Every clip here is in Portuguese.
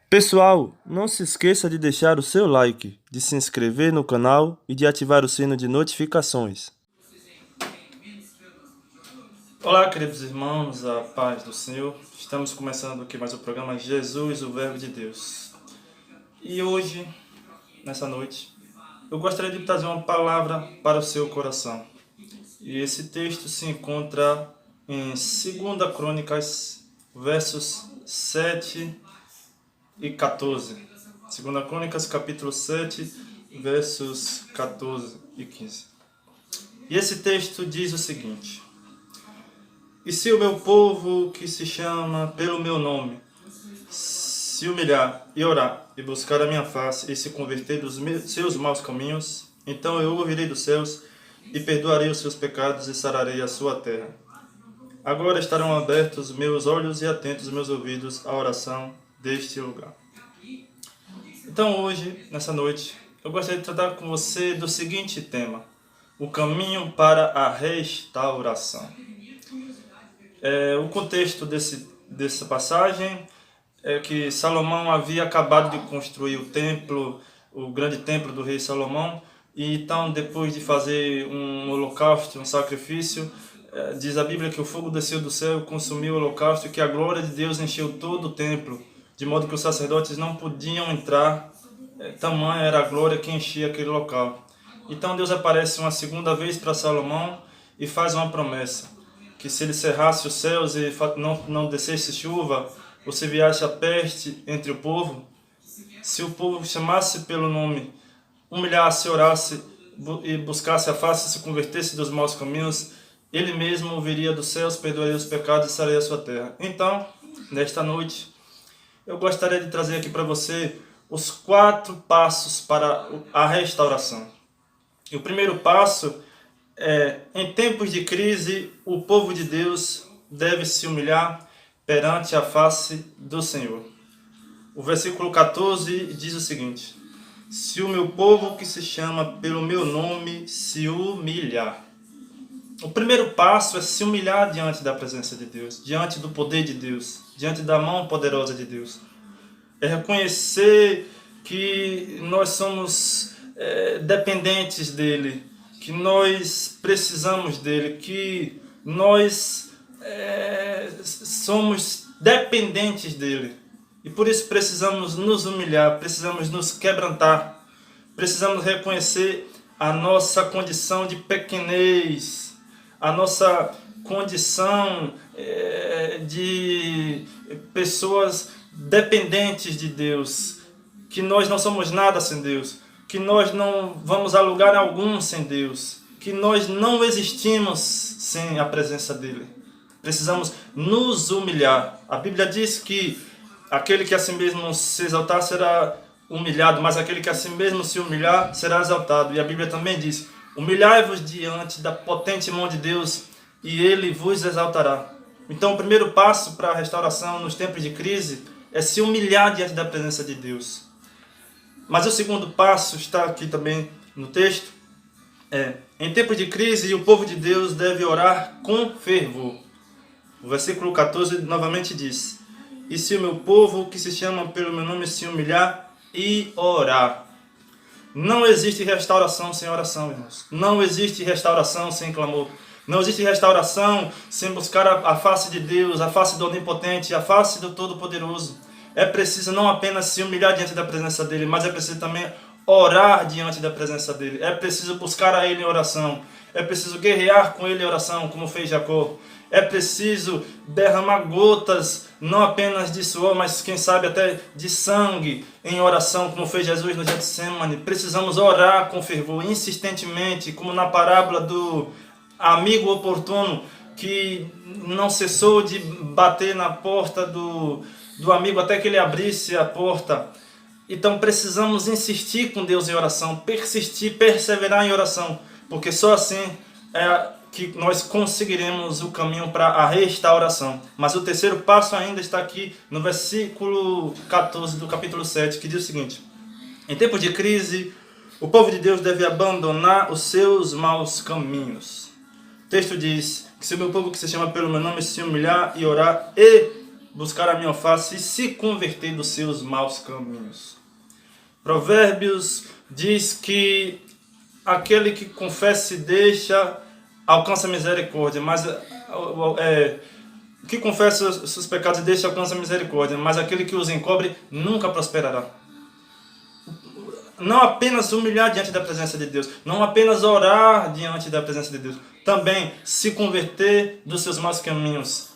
Pessoal, não se esqueça de deixar o seu like, de se inscrever no canal e de ativar o sino de notificações. Olá, queridos irmãos, a paz do Senhor. Estamos começando aqui mais o programa Jesus, o Verbo de Deus. E hoje, nessa noite, eu gostaria de trazer uma palavra para o seu coração. E esse texto se encontra em 2 Crônicas, versos 7 e 14. 2 Crônicas, capítulo 7, versos 14 e 15. E esse texto diz o seguinte: E se o meu povo, que se chama pelo meu nome, se humilhar e orar, e buscar a minha face, e se converter dos seus maus caminhos, então eu ouvirei dos céus, e perdoarei os seus pecados, e sararei a sua terra. Agora estarão abertos meus olhos e atentos meus ouvidos à oração deste lugar. Então hoje, nessa noite, eu gostaria de tratar com você do seguinte tema: o caminho para a restauração. O contexto dessa passagem é que Salomão havia acabado de construir o templo, o grande templo do rei Salomão, e então depois de fazer um holocausto, um sacrifício, diz a Bíblia que o fogo desceu do céu, consumiu o holocausto e que a glória de Deus encheu todo o templo, de modo que os sacerdotes não podiam entrar, tamanha era a glória que enchia aquele local. Então Deus aparece uma segunda vez para Salomão e faz uma promessa, que se ele cerrasse os céus e não descesse chuva, ou se viesse a peste entre o povo, se o povo chamasse pelo nome, humilhasse, orasse e buscasse a face e se convertesse dos maus caminhos, ele mesmo viria dos céus, perdoaria os pecados e sararia a sua terra. Então, nesta noite, eu gostaria de trazer aqui para você os 4 passos para a restauração. E o primeiro passo é: em tempos de crise, o povo de Deus deve se humilhar perante a face do Senhor. O versículo 14 diz o seguinte: se o meu povo, que se chama pelo meu nome, se humilhar. O primeiro passo é se humilhar diante da presença de Deus, diante do poder de Deus, diante da mão poderosa de Deus. É reconhecer que nós somos dependentes dEle, que nós precisamos dEle, que nós somos dependentes dEle. E por isso precisamos nos humilhar, precisamos nos quebrantar, precisamos reconhecer a nossa condição de pequenez, a nossa condição de pessoas dependentes de Deus, que nós não somos nada sem Deus, que nós não vamos a lugar algum sem Deus, que nós não existimos sem a presença dEle. Precisamos nos humilhar. A Bíblia diz que aquele que a si mesmo se exaltar será humilhado, mas aquele que a si mesmo se humilhar será exaltado. E a Bíblia também diz: humilhai-vos diante da potente mão de Deus e Ele vos exaltará. Então o primeiro passo para a restauração nos tempos de crise é se humilhar diante da presença de Deus. Mas o segundo passo está aqui também no texto. Em tempos de crise, o povo de Deus deve orar com fervor. O versículo 14 novamente diz: e se o meu povo, que se chama pelo meu nome, se humilhar e orar. Não existe restauração sem oração, irmãos. Não existe restauração sem clamor. Não existe restauração sem buscar a face de Deus, a face do Onipotente, a face do Todo-Poderoso. É preciso não apenas se humilhar diante da presença dEle, mas é preciso também orar diante da presença dEle. É preciso buscar a Ele em oração. É preciso guerrear com Ele em oração, como fez Jacó. É preciso derramar gotas, não apenas de suor, mas quem sabe até de sangue em oração, como fez Jesus no Getsemane. Precisamos orar com fervor, insistentemente, como na parábola do amigo oportuno, que não cessou de bater na porta do amigo até que ele abrisse a porta. Então precisamos insistir com Deus em oração, persistir, perseverar em oração, porque só assim que nós conseguiremos o caminho para a restauração. Mas o terceiro passo ainda está aqui no versículo 14 do capítulo 7, que diz o seguinte: em tempos de crise, o povo de Deus deve abandonar os seus maus caminhos. O texto diz que se o meu povo, que se chama pelo meu nome, se humilhar e orar e buscar a minha face e se converter dos seus maus caminhos. Provérbios diz que aquele que confessa e deixa alcança misericórdia, mas que confessa os seus pecados e deixa alcança misericórdia, mas aquele que os encobre nunca prosperará. Não apenas humilhar diante da presença de Deus, não apenas orar diante da presença de Deus, também se converter dos seus maus caminhos,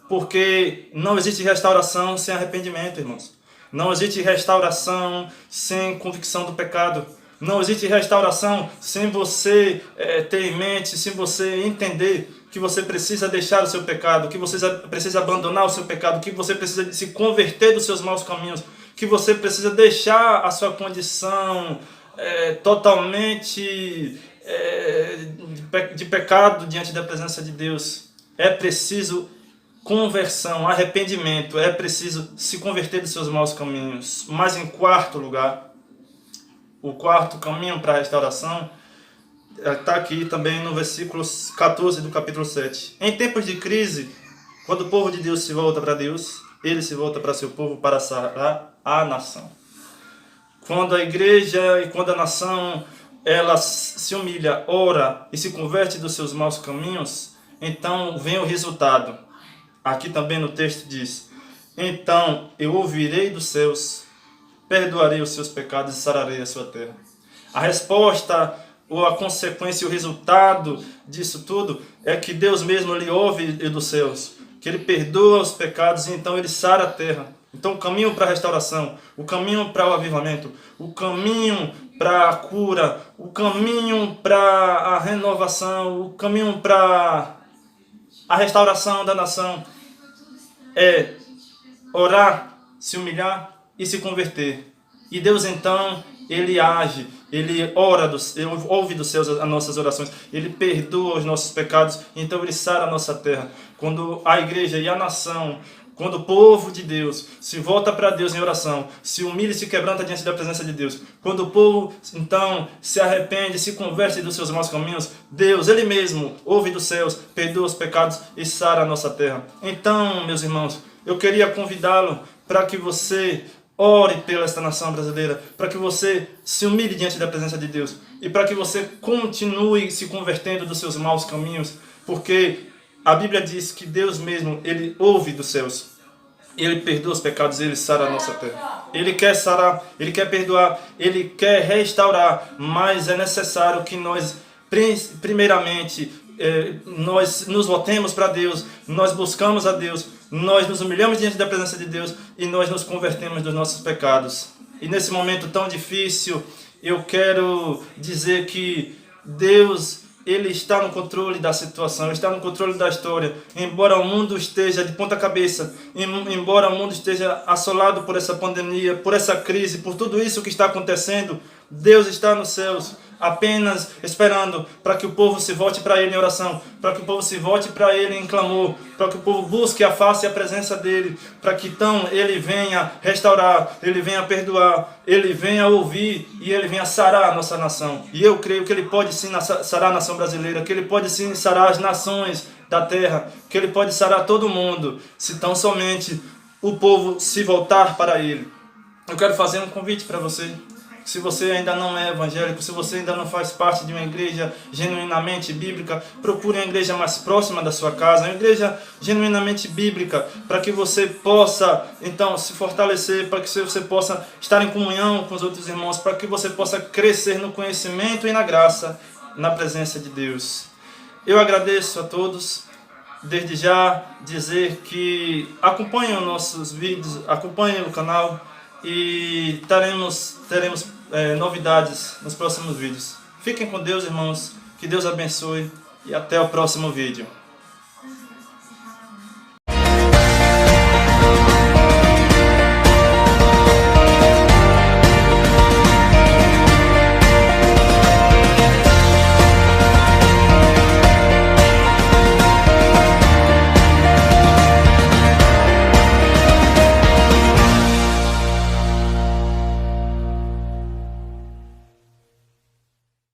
porque não existe restauração sem arrependimento, irmãos. Não existe restauração sem convicção do pecado. Não existe restauração sem você ter em mente, sem você entender que você precisa deixar o seu pecado, que você precisa abandonar o seu pecado, que você precisa se converter dos seus maus caminhos, que você precisa deixar a sua condição totalmente de pecado diante da presença de Deus. É preciso conversão, arrependimento, é preciso se converter dos seus maus caminhos. Mas em quarto lugar, o quarto caminho para a restauração está aqui também no versículo 14 do capítulo 7. Em tempos de crise, quando o povo de Deus se volta para Deus, ele se volta para seu povo para sarar a nação. Quando a igreja e quando a nação ela se humilha, ora e se converte dos seus maus caminhos, então vem o resultado. Aqui também no texto diz: então eu ouvirei dos céus, perdoarei os seus pecados e sararei a sua terra. A resposta, ou a consequência, o resultado disso tudo é que Deus mesmo lhe ouve dos céus, que Ele perdoa os pecados e então Ele sara a terra. Então o caminho para a restauração, o caminho para o avivamento, o caminho para a cura, o caminho para a renovação, o caminho para a restauração da nação é orar, se humilhar e se converter. E Deus então, Ele age, Ele Ele ouve dos céus as nossas orações, Ele perdoa os nossos pecados, então Ele sara a nossa terra. Quando a igreja e a nação, quando o povo de Deus se volta para Deus em oração, se humilha e se quebranta diante da presença de Deus, quando o povo então se arrepende, se converte dos seus maus caminhos, Deus, Ele mesmo, ouve dos céus, perdoa os pecados e sara a nossa terra. Então, meus irmãos, eu queria convidá-lo para que você ore pela esta nação brasileira, para que você se humilhe diante da presença de Deus e para que você continue se convertendo dos seus maus caminhos, porque a Bíblia diz que Deus mesmo, Ele ouve dos céus, Ele perdoa os pecados, Ele sara a nossa terra. Ele quer sarar, Ele quer perdoar, Ele quer restaurar, mas é necessário que nós, primeiramente, nós nos voltemos para Deus, nós buscamos a Deus, nós nos humilhamos diante da presença de Deus e nós nos convertemos dos nossos pecados. E nesse momento tão difícil, eu quero dizer que Deus, Ele está no controle da situação, Ele está no controle da história. Embora o mundo esteja de ponta cabeça, embora o mundo esteja assolado por essa pandemia, por essa crise, por tudo isso que está acontecendo, Deus está nos céus, apenas esperando para que o povo se volte para Ele em oração, para que o povo se volte para Ele em clamor, para que o povo busque a face e a presença dEle, para que então Ele venha restaurar, Ele venha perdoar, Ele venha ouvir e Ele venha sarar a nossa nação. E eu creio que Ele pode sim sarar a nação brasileira, que Ele pode sim sarar as nações da terra, que Ele pode sarar todo mundo, se tão somente o povo se voltar para Ele. Eu quero fazer um convite para você. Se você ainda não é evangélico, se você ainda não faz parte de uma igreja genuinamente bíblica, procure uma igreja mais próxima da sua casa, uma igreja genuinamente bíblica, para que você possa, então, se fortalecer, para que você possa estar em comunhão com os outros irmãos, para que você possa crescer no conhecimento e na graça, na presença de Deus. Eu agradeço a todos. Desde já dizer que acompanhem os nossos vídeos, acompanhem o canal e teremos novidades nos próximos vídeos. Fiquem com Deus, irmãos, que Deus abençoe e até o próximo vídeo.